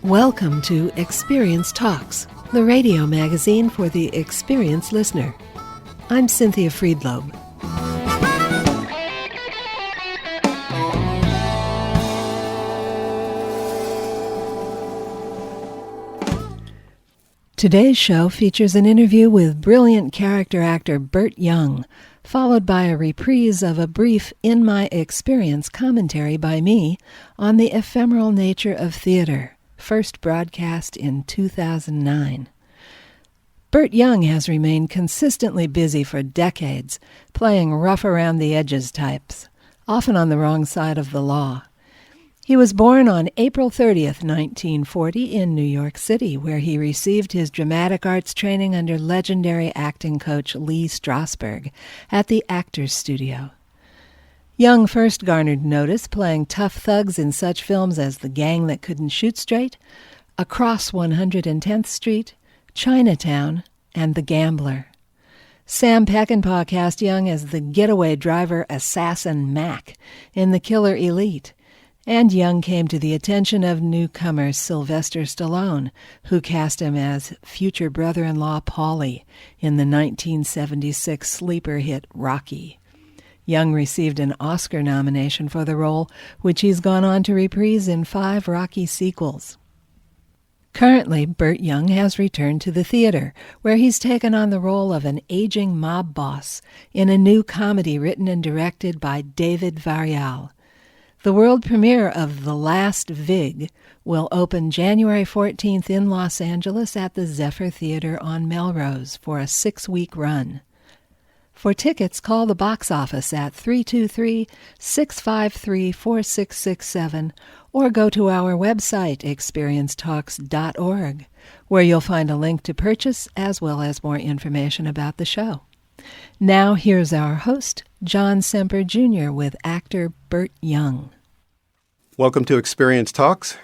Welcome to Experience Talks, the radio magazine for the experienced listener. I'm Cynthia Friedlob. Today's show features an interview with brilliant character actor Burt Young, followed by a reprise of a brief In My Experience commentary by me on the ephemeral nature of theater, first broadcast in 2009. Burt Young has remained consistently busy for decades, playing rough-around-the-edges types, often on the wrong side of the law. He was born on April 30th, 1940, in New York City, where he received his dramatic arts training under legendary acting coach Lee Strasberg at the Actors Studio. Young first garnered notice playing tough thugs in such films as The Gang That Couldn't Shoot Straight, Across 110th Street, Chinatown, and The Gambler. Sam Peckinpah cast Young as the getaway driver assassin Mac in The Killer Elite, and Young came to the attention of newcomer Sylvester Stallone, who cast him as future brother-in-law Paulie in the 1976 sleeper hit Rocky. Young received an Oscar nomination for the role, which he's gone on to reprise in 5 Rocky sequels. Currently, Burt Young has returned to the theater, where he's taken on the role of an aging mob boss in a new comedy written and directed by David Varial. The world premiere of The Last Vig will open January 14th in Los Angeles at the Zephyr Theater on Melrose for a 6-week run. For tickets, call the box office at 323-653-4667 or go to our website, experiencetalks.org, where you'll find a link to purchase as well as more information about the show. Now here's our host, John Semper Jr. with actor Burt Young. Welcome to Experience Talks.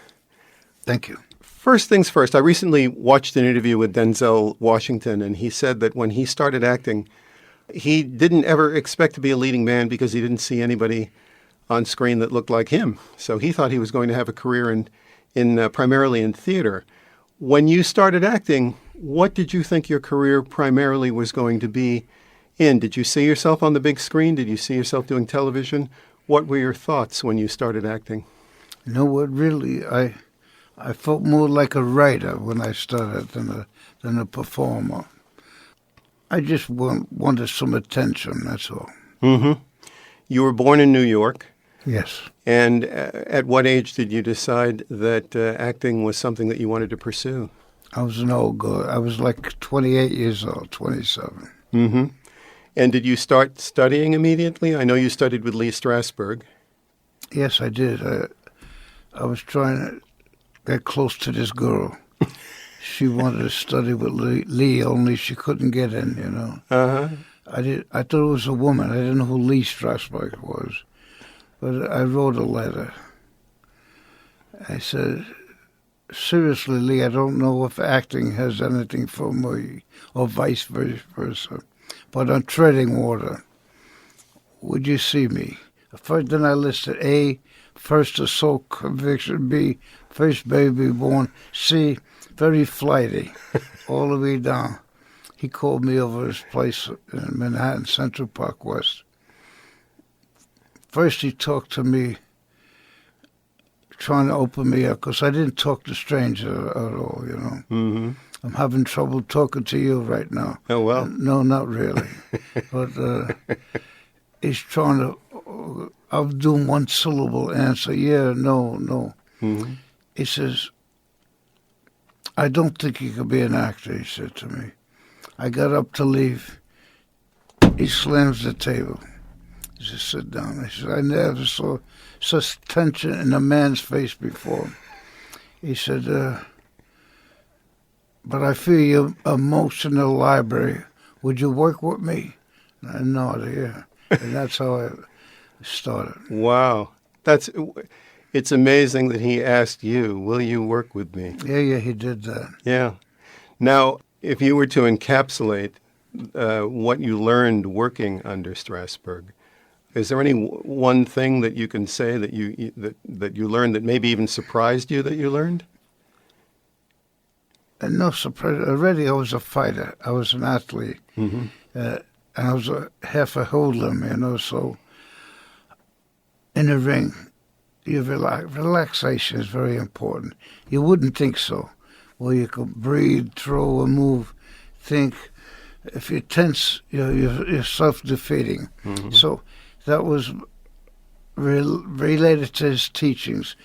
Thank you. First things first, I recently watched an interview with Denzel Washington, and he said that when he started acting, he didn't ever expect to be a leading man because he didn't see anybody on screen that looked like him. So he thought he was going to have a career in primarily in theater. When you started acting, what did you think your career primarily was going to be in? Did you see yourself on the big screen? Did you see yourself doing television? What were your thoughts when you started acting? You know what, really, I felt more like a writer when I started than a performer. I just wanted some attention, that's all. Mm-hmm. You were born in New York. Yes. And at what age did you decide that acting was something that you wanted to pursue? I was an old guy. I was like 28 years old, 27. Mm-hmm. And did you start studying immediately? I know you studied with Lee Strasberg. Yes, I did. I was trying to get close to this girl. She wanted to study with Lee, only she couldn't get in, you know. Uh-huh. I thought it was a woman. I didn't know who Lee Strasberg was. But I wrote a letter. I said, seriously, Lee, I don't know if acting has anything for me, or vice versa. But I'm treading water. Would you see me? First, then I listed A, first assault conviction, B, first baby born, C, very flighty, all the way down. He called me over his place in Manhattan, Central Park West. First he talked to me, trying to open me up, because I didn't talk to strangers at all, you know. Mm-hmm. I'm having trouble talking to you right now. Oh, well. No, not really. But he's trying to, I'll do one syllable answer, yeah, no. Mm-hmm. He says, I don't think you could be an actor, he said to me. I got up to leave. He slams the table. He says, sit down. He said, I never saw such tension in a man's face before. He said, but I feel your emotional library. Would you work with me? And I nodded, yeah. And that's how I started. Wow. It's amazing that he asked you, will you work with me? Yeah, he did that. Yeah. Now, if you were to encapsulate what you learned working under Strasberg, is there any one thing that you can say that you learned that maybe even surprised you that you learned? And no surprise, already I was a fighter. I was an athlete. Mm-hmm. And I was half a hoodlum, so in the ring, relaxation is very important. You wouldn't think so. Well, you could breathe, throw, and move, think. If you're tense, you're self-defeating. Mm-hmm. So that was related to his teachings.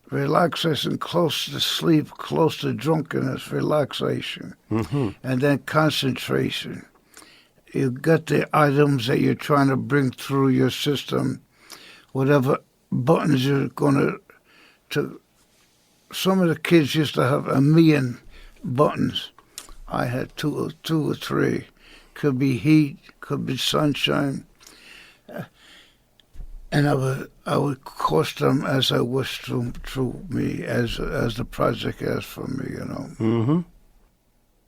Relaxation, close to sleep, close to drunkenness, relaxation. Mm-hmm. And then concentration. You got the items that you're trying to bring through your system, whatever buttons you're going to. Some of the kids used to have 1,000,000 buttons. I had two or three. Could be heat, could be sunshine. And I would course them as I wished through me, as the project asked for me, Mm-hmm.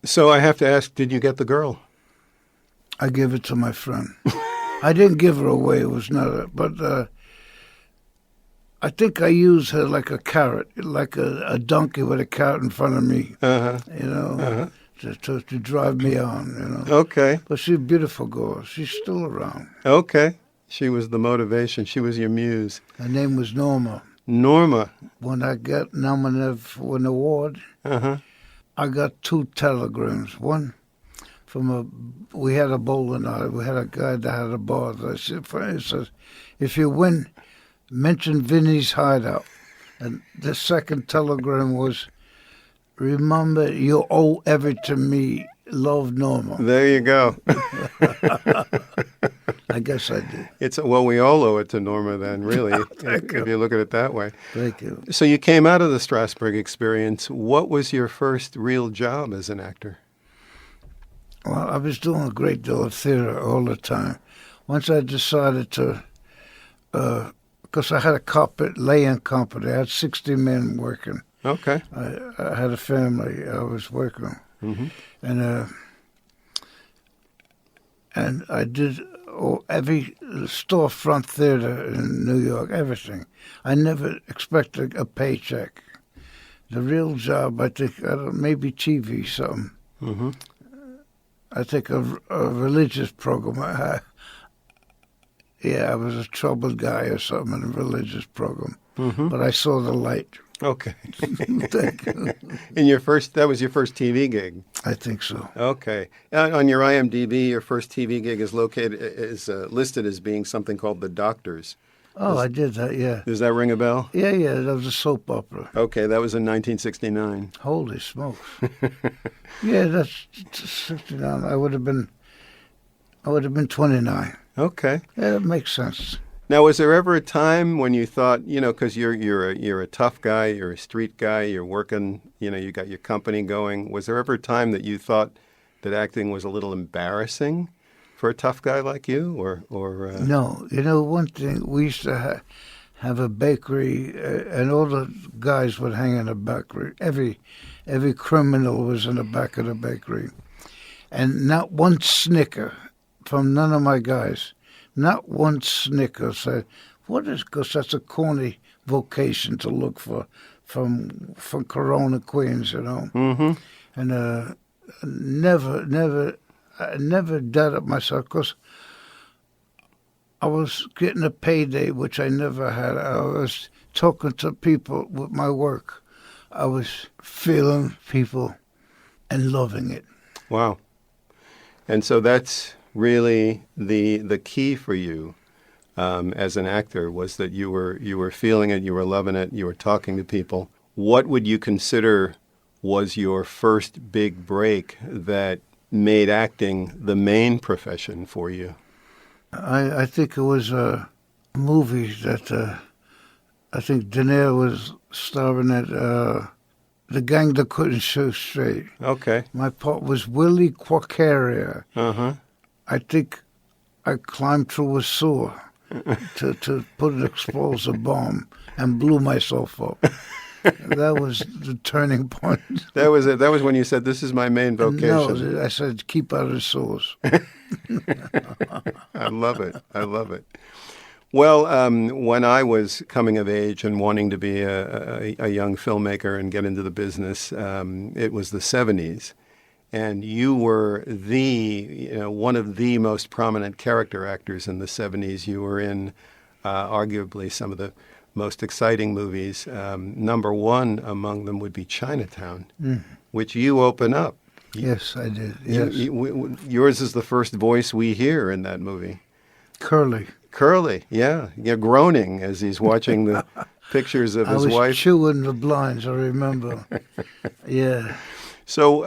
So I have to ask, did you get the girl? I gave it to my friend. I didn't give her away. It was not but I think I used her like a carrot, like a donkey with a carrot in front of me, Uh-huh. to drive me on, Okay. But she's a beautiful girl. She's still around. Okay. She was the motivation. She was your muse. Her name was Norma. Norma. When I got nominated for an award, Uh-huh. I got 2 telegrams. One we had a bowling alley. We had a guy that had a bar. He says, if you win, mention Vinny's Hideout. And the second telegram was, remember, you owe everything to me. Love, Norma. There you go. I guess I did. We all owe it to Norma then, really, Thank you. if you look at it that way. Thank you. So you came out of the Strasbourg experience. What was your first real job as an actor? Well, I was doing a great deal of theater all the time. Once I decided to, because I had a laying company. I had 60 men working. Okay. I had a family I was working. Mm-hmm. And I did every storefront theater in New York, everything. I never expected a paycheck. The real job, I think, maybe TV, something. Mm-hmm. I think a religious program. I was a troubled guy or something in a religious program. Mm-hmm. But I saw the light. Okay. Thank you. That was your first TV gig? I think so. Okay. On your IMDb, your first TV gig is listed as being something called The Doctors. Oh, I did that, yeah. Does that ring a bell? Yeah, that was a soap opera. Okay, that was in 1969. Holy smokes. Yeah, that's 69. I would have been 29. Okay. Yeah, that makes sense. Now, was there ever a time when you thought, because you're a tough guy, you're a street guy, you're working, you got your company going. Was there ever a time that you thought that acting was a little embarrassing for a tough guy like you, or? No, one thing, we used to have a bakery, and all the guys would hang in the bakery. Every criminal was in the back of the bakery, and not one snicker from none of my guys. Not one snicker said, what is, because that's a corny vocation to look for from Corona, Queens, Mm-hmm. And I never doubted myself, because I was getting a payday, which I never had. I was talking to people with my work. I was feeling people and loving it. Wow. And so that's really the key for you as an actor, was that you were feeling it, you were loving it, you were talking to people. What would you consider was your first big break that made acting the main profession for you? I think it was a movie that I think De Niro was starring at, The Gang That Couldn't Shoot Straight. Okay. My part was Willie Quaccaria. Uh-huh. I think I climbed through a sewer to put an explosive bomb and blew myself up. That was the turning point. That was it. That was when you said, "This is my main vocation." No, I said, keep out of the sewers. I love it. I love it. Well, when I was coming of age and wanting to be a young filmmaker and get into the business, it was the 70s. And you were one of the most prominent character actors in the 70s. You were in arguably some of the most exciting movies. Number one among them would be Chinatown, which you open up. Yes, I did. Yes. Yours is the first voice we hear in that movie. Curly, yeah. You're groaning as he's watching the pictures of his wife. I was chewing the blinds, I remember. Yeah. So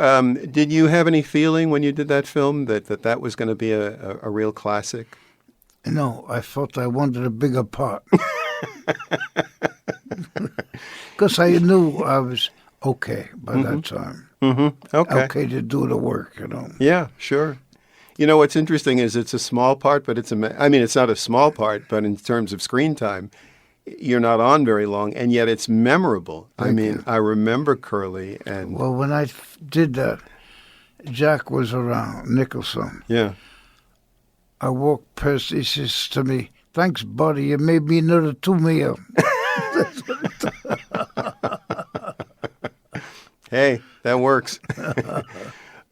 did you have any feeling when you did that film that was going to be a real classic? No, I thought I wanted a bigger part. Because I knew I was okay by that time. Mm-hmm. Okay to do the work, Yeah, sure. You know, what's interesting is it's a small part, but it's not a small part, but in terms of screen time, you're not on very long, and yet it's memorable. Thank you. I remember Curly. And well, when I did that, Jack was around, Nicholson. Yeah. I walked past, he says to me, "Thanks, buddy, you made me another 2 meal." Hey, that works.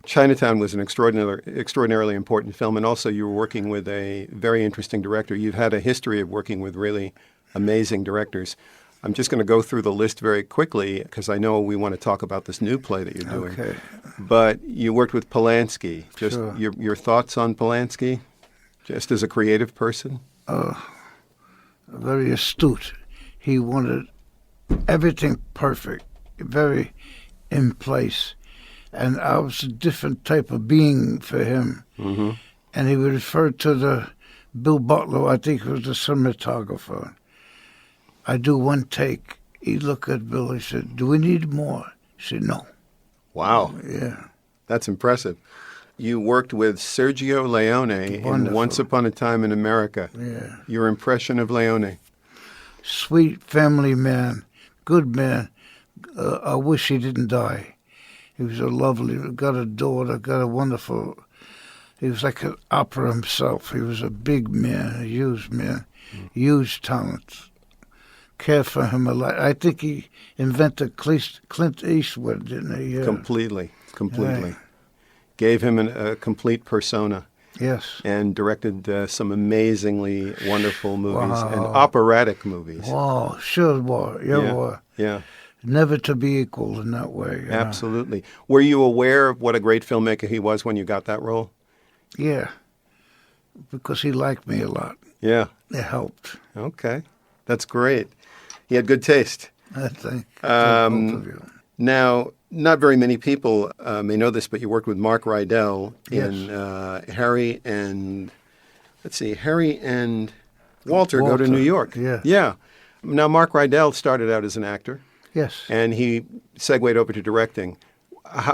Chinatown was an extraordinarily important film, and also you were working with a very interesting director. You've had a history of working with really amazing directors. I'm just going to go through the list very quickly because I know we want to talk about this new play that you're doing. Okay. But you worked with Polanski. Just Sure. your thoughts on Polanski, just as a creative person? Very astute. He wanted everything perfect, very in place. And I was a different type of being for him. Mm-hmm. And he would refer to the Bill Butler, I think he was the cinematographer. I do one take. He looked at Bill, he said, "Do we need more?" He said, "No." Wow. Yeah. That's impressive. You worked with Sergio Leone in Wonderful. Once Upon a Time in America. Yeah. Your impression of Leone? Sweet family man, good man. I wish he didn't die. He was a lovely, got a daughter, got a wonderful, he was like an opera himself. He was a big man, huge talent. Cared for him a lot. I think he invented Clint Eastwood, didn't he? Yeah. Completely. Yeah. Gave him a complete persona. Yes. And directed some amazingly wonderful movies and Wow. operatic movies. Wow, sure was. Yeah. Never to be equal in that way. Absolutely. Were you aware of what a great filmmaker he was when you got that role? Yeah. Because he liked me a lot. Yeah. It helped, Okay. That's great. He had good taste. I think. Both of you. Now, not very many people may know this, but you worked with Mark Rydell in Harry and Walter Go to New York. Yeah. Yeah. Now, Mark Rydell started out as an actor, Yes. and he segued over to directing.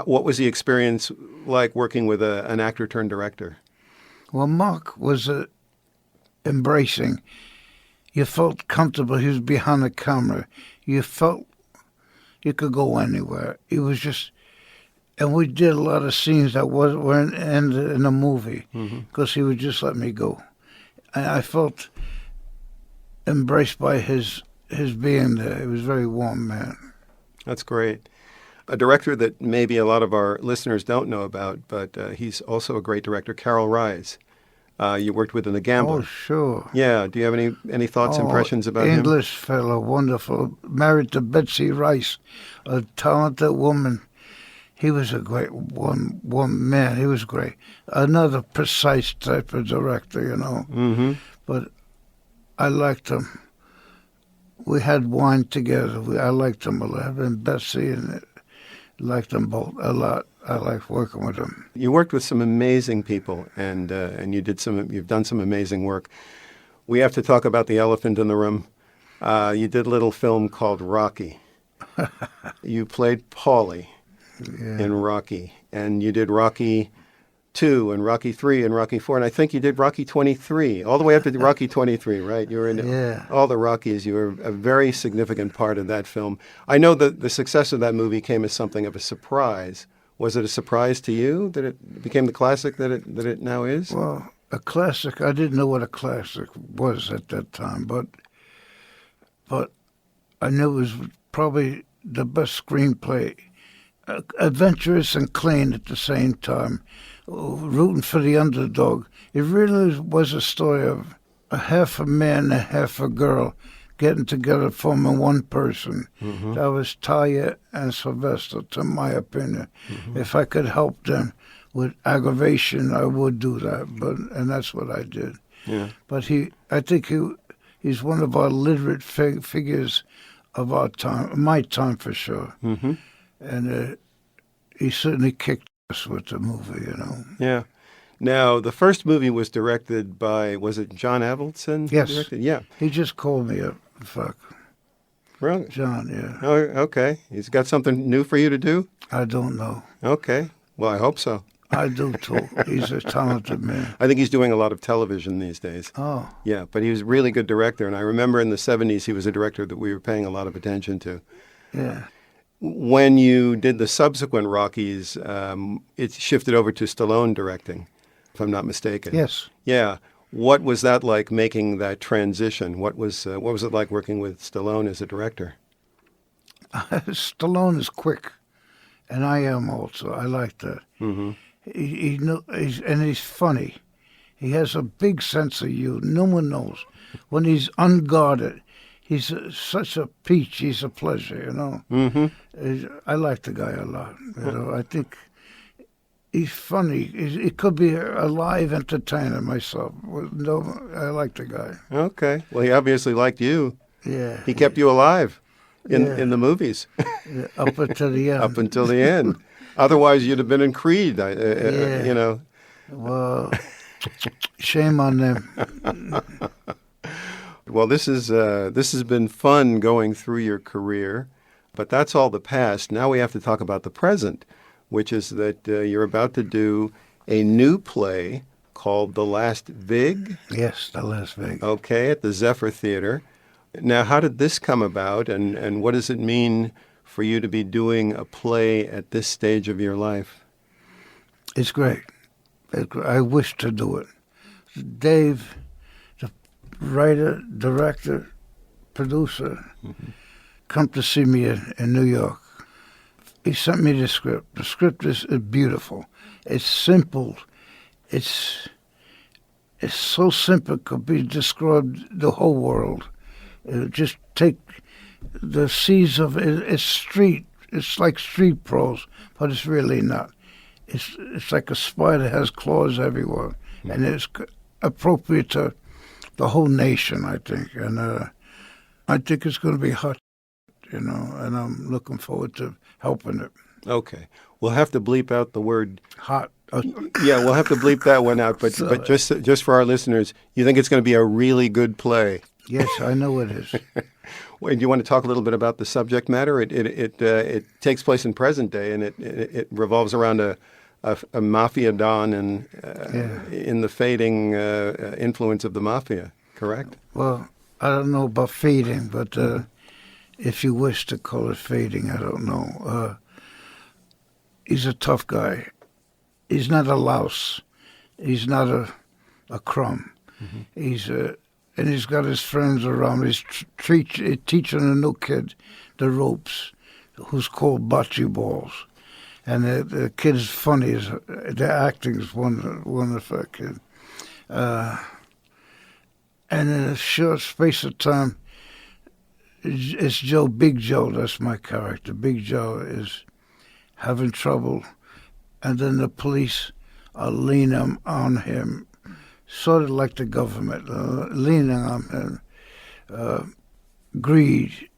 What was the experience like working with an actor turned director? Well, Mark was embracing. You felt comfortable. He was behind the camera. You felt you could go anywhere. It was just, and we did a lot of scenes that weren't in the movie because he would just let me go. And I felt embraced by his being there. He was a very warm man. That's great. A director that maybe a lot of our listeners don't know about, but he's also a great director, Carol Rise. You worked with in The Gambler. Oh, sure. Yeah. Do you have any thoughts, impressions about him? English fellow, wonderful. Married to Betsy Rice, a talented woman. He was a great one man. He was great. Another precise type of director, Mm-hmm. But I liked him. We had wine together. I liked him a lot. And Betsy and liked them both a lot. I liked working with them. You worked with some amazing people, and you've done some amazing work. We have to talk about the elephant in the room. You did a little film called Rocky. You played Paulie in Rocky, and you did Rocky 2 and Rocky 3 and Rocky 4, and I think you did Rocky 23, all the way up to Rocky 23, right? You were in all the Rockies. You were a very significant part of that film. I know that the success of that movie came as something of a surprise. Was it a surprise to you that it became the classic that it now is? Well, A classic. I didn't know what a classic was at that time, but I knew it was probably the best screenplay. Adventurous and clean at the same time, rooting for the underdog. It really was a story of a half a man and half a girl getting together, forming one person. Mm-hmm. That was Talia and Sylvester, to my opinion. Mm-hmm. If I could help them with aggravation, I would do that. And that's what I did. Yeah. But I think he's one of our literate figures of our time, my time for sure. Mm-hmm. And he certainly kicked us with the movie, Yeah. Now, the first movie was directed by, was it John Avildsen? Yes. Directed? Yeah. He just called me up. Fuck. Really? John, yeah. Oh, okay. He's got something new for you to do? I don't know. Okay. Well, I hope so. I do too. He's a talented man. I think he's doing a lot of television these days. Oh. Yeah, but he was a really good director. And I remember in the 70s, he was a director that we were paying a lot of attention to. Yeah. When you did the subsequent Rockies, it shifted over to Stallone directing, if I'm not mistaken. Yes. Yeah. What was that like, making that transition? What was it like working with Stallone as a director? Stallone is quick, and I am also. I like that. Mm-hmm. He's funny. He has a big sense of humor. No one knows. When he's unguarded, he's such a peach. He's a pleasure, Mm-hmm. I like the guy a lot. I think he's funny. He could be a live entertainer myself. No, I like the guy. Okay. Well, he obviously liked you. Yeah. He kept you alive in the movies. Yeah, up until the end. Up until the end. Otherwise, you'd have been in Creed, Well, shame on them. Well, this has been fun going through your career, but that's all the past. Now we have to talk about the present, which is that you're about to do a new play called The Last Vig. Yes, The Last Vig. Okay, at the Zephyr Theater. Now, how did this come about, and what does it mean for you to be doing a play at this stage of your life? It's great. I wish to do it. Dave, the writer, director, producer, come to see me in New York. He sent me the script. The script is beautiful. It's simple. It's so simple it could be described the whole world. Just take the seeds of it. It's street. It's like street prose, but it's really not. It's like a spider has claws everywhere, and it's appropriate to the whole nation, I think. And I think it's going to be hot, and I'm looking forward to helping it. Okay. We'll have to bleep out the word hot. Yeah, we'll have to bleep that one out. But but just for our listeners, you think it's going to be a really good play? Yes, I know it is. Wait, do you want to talk a little bit about the subject matter? It takes place in present day, and it revolves around a mafia don and in the fading influence of the mafia. Correct? Well, I don't know about fading, but if you wish to call it fading, I don't know. He's a tough guy. He's not a louse. He's not a crumb. Mm-hmm. And he's got his friends around. He's teaching a new kid the ropes, who's called bocce balls. And the kid is funny. The acting is wonderful. Kid. And in a short space of time, it's Joe, Big Joe, that's my character. Big Joe is having trouble. And then the police are leaning on him, sort of like the government, leaning on him. Greed.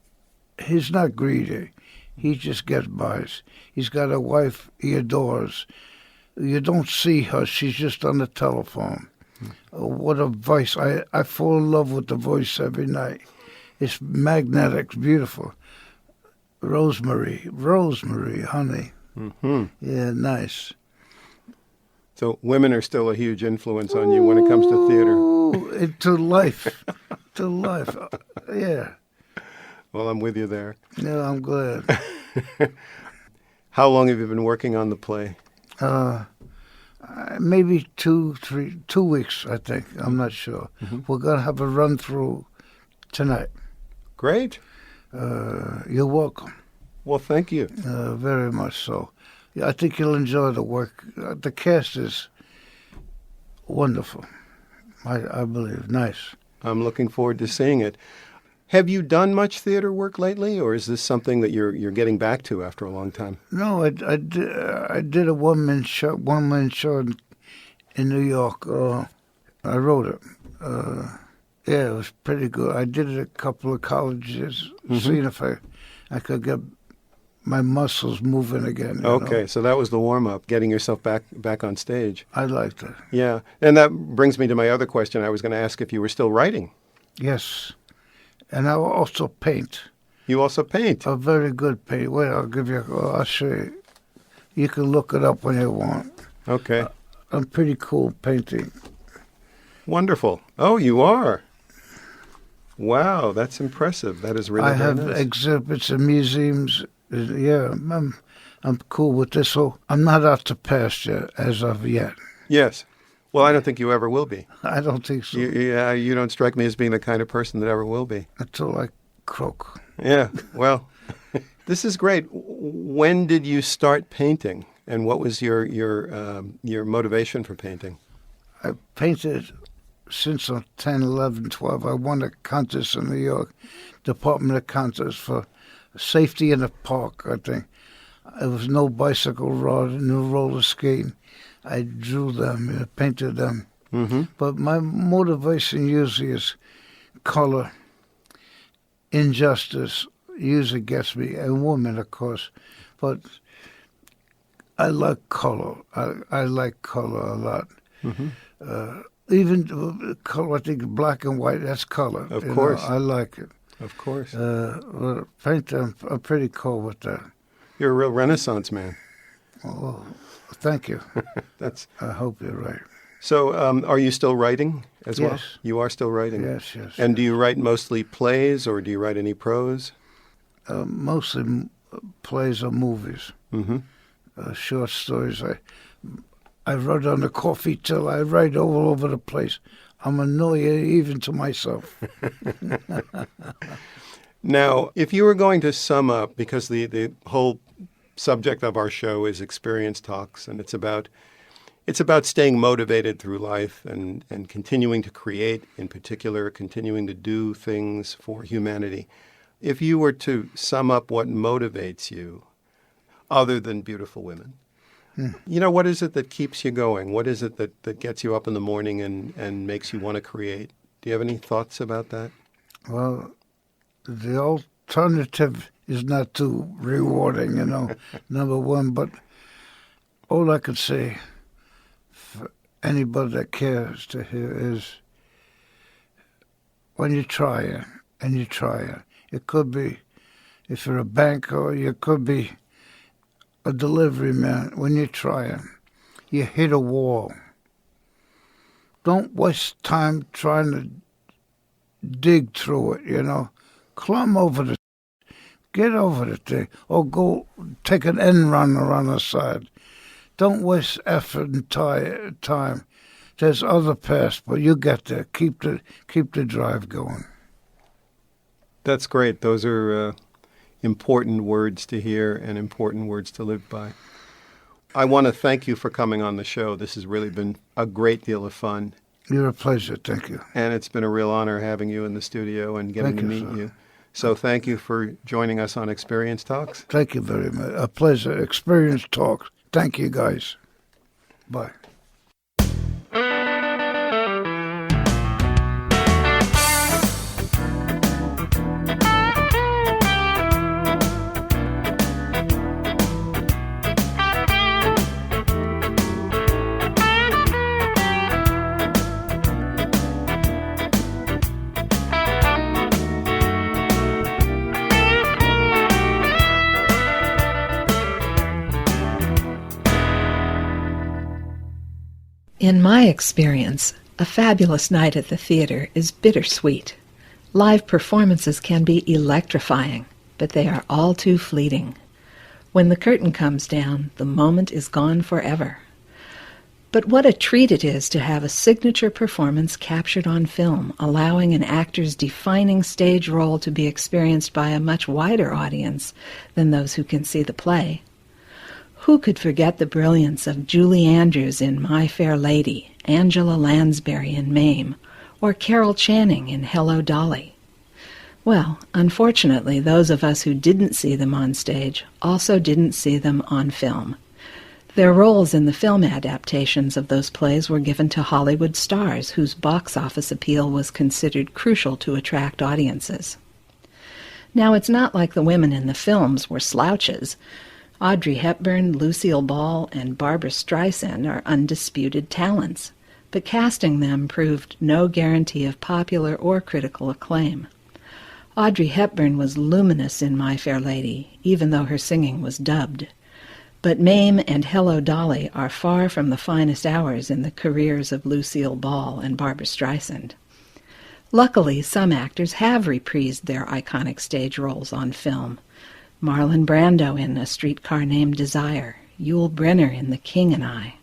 He's not greedy. He just gets by. He's got a wife he adores. You don't see her. She's just on the telephone. What a voice. I fall in love with the voice every night. It's magnetic, beautiful. Rosemary, honey. Mm-hmm. Yeah, nice. So women are still a huge influence on you when it comes to theater. To life. To life. Yeah. Well, I'm with you there. Yeah, I'm glad. How long have you been working on the play? I Maybe 2 weeks, I think. I'm not sure. We're going to have a run-through tonight. Great. You're welcome. Well, thank you. Very much so. Yeah, I think you'll enjoy the work. The cast is wonderful, I believe. Nice. I'm looking forward to seeing it. Have you done much theater work lately, or is this something that you're getting back to after a long time? No, I did a one-man show in New York. I wrote it. Yeah, it was pretty good. I did it at a couple of colleges, seeing if I could get my muscles moving again. Okay, so that was the warm-up, getting yourself back on stage. I liked it. Yeah, and that brings me to my other question. I was going to ask if you were still writing. Yes, and I also paint. You also paint? A very good paint. Wait, I'll show you. You can look it up when you want. Okay. I'm pretty cool painting. Wonderful. Oh, you are? Wow, that's impressive. That is really I have nice. exhibits in museums. Yeah, I'm cool with this. So I'm not out to pasture as of yet. Yes. Well, I don't think you ever will be. I don't think so. You don't strike me as being the kind of person that ever will be. Until I croak. Yeah, well, this is great. When did you start painting, and what was your motivation for painting? I painted since I'm 10, 11, 12. I won a contest in New York, Department of Contests for safety in the park, I think. There was no bicycle rod, no roller skating. I drew them, painted them. But my motivation usually is color, injustice, usually gets me, and women, of course. But I like color. I like color a lot. Even color, I think black and white, that's color. Of course. I like it. Of course. But paint, I'm pretty cool with that. You're a real Renaissance man. Oh, thank you. I hope you're right. So are you still writing as well? Yes. You are still writing? Yes. And do you write mostly plays, or do you write any prose? Mostly plays or movies. Short stories. I wrote on the coffee till I write all over the place. I'm annoying even to myself. Now, if you were going to sum up, because the whole subject of our show is experience talks, and it's about staying motivated through life and continuing to create, in particular, continuing to do things for humanity. If you were to sum up what motivates you, other than beautiful women, what is it that keeps you going? What is it that gets you up in the morning and makes you want to create? Do you have any thoughts about that? Well, the alternative is not too rewarding, number one. But all I could say for anybody that cares to hear is when you try it, and you try it. It could be, if you're a banker, you could be a delivery man. When you try it, you hit a wall. Don't waste time trying to dig through it, Climb over the, get over the thing, or go take an end run around the side. Don't waste effort and time. There's other paths, but you get there. Keep the drive going. That's great. Those are important words to hear and important words to live by. I want to thank you for coming on the show. This has really been a great deal of fun. You're a pleasure. Thank you. And it's been a real honor having you in the studio and getting to meet you. So thank you for joining us on Experience Talks. Thank you very much. A pleasure. Experience Talks. Thank you, guys. Bye. In my experience, a fabulous night at the theater is bittersweet. Live performances can be electrifying, but they are all too fleeting. When the curtain comes down, the moment is gone forever. But what a treat it is to have a signature performance captured on film, allowing an actor's defining stage role to be experienced by a much wider audience than those who can see the play. Who could forget the brilliance of Julie Andrews in My Fair Lady, Angela Lansbury in Mame, or Carol Channing in Hello, Dolly? Well, unfortunately, those of us who didn't see them on stage also didn't see them on film. Their roles in the film adaptations of those plays were given to Hollywood stars whose box office appeal was considered crucial to attract audiences. Now, it's not like the women in the films were slouches. Audrey Hepburn, Lucille Ball, and Barbra Streisand are undisputed talents, but casting them proved no guarantee of popular or critical acclaim. Audrey Hepburn was luminous in My Fair Lady, even though her singing was dubbed. But Mame and Hello, Dolly are far from the finest hours in the careers of Lucille Ball and Barbra Streisand. Luckily, some actors have reprised their iconic stage roles on film. Marlon Brando in A Streetcar Named Desire, Yul Brynner in The King and I.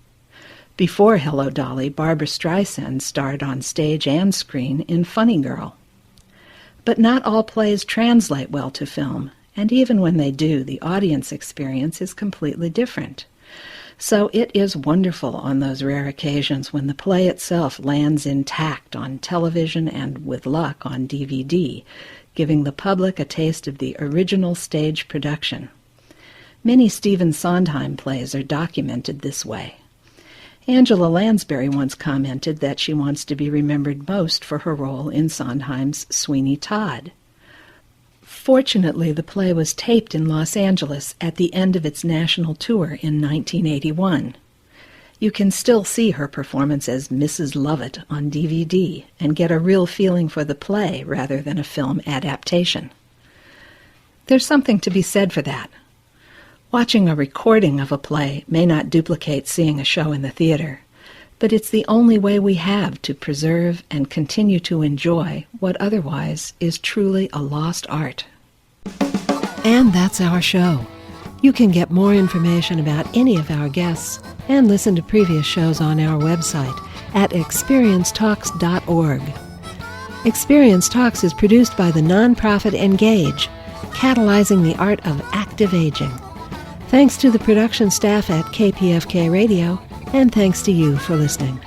Before Hello, Dolly, Barbra Streisand starred on stage and screen in Funny Girl. But not all plays translate well to film, and even when they do, the audience experience is completely different. So it is wonderful on those rare occasions when the play itself lands intact on television and, with luck, on DVD, giving the public a taste of the original stage production. Many Stephen Sondheim plays are documented this way. Angela Lansbury once commented that she wants to be remembered most for her role in Sondheim's Sweeney Todd. Fortunately, the play was taped in Los Angeles at the end of its national tour in 1981. You can still see her performance as Mrs. Lovett on DVD and get a real feeling for the play rather than a film adaptation. There's something to be said for that. Watching a recording of a play may not duplicate seeing a show in the theater, but it's the only way we have to preserve and continue to enjoy what otherwise is truly a lost art. And that's our show. You can get more information about any of our guests and listen to previous shows on our website at experiencetalks.org. Experience Talks is produced by the nonprofit Engage, catalyzing the art of active aging. Thanks to the production staff at KPFK Radio, and thanks to you for listening.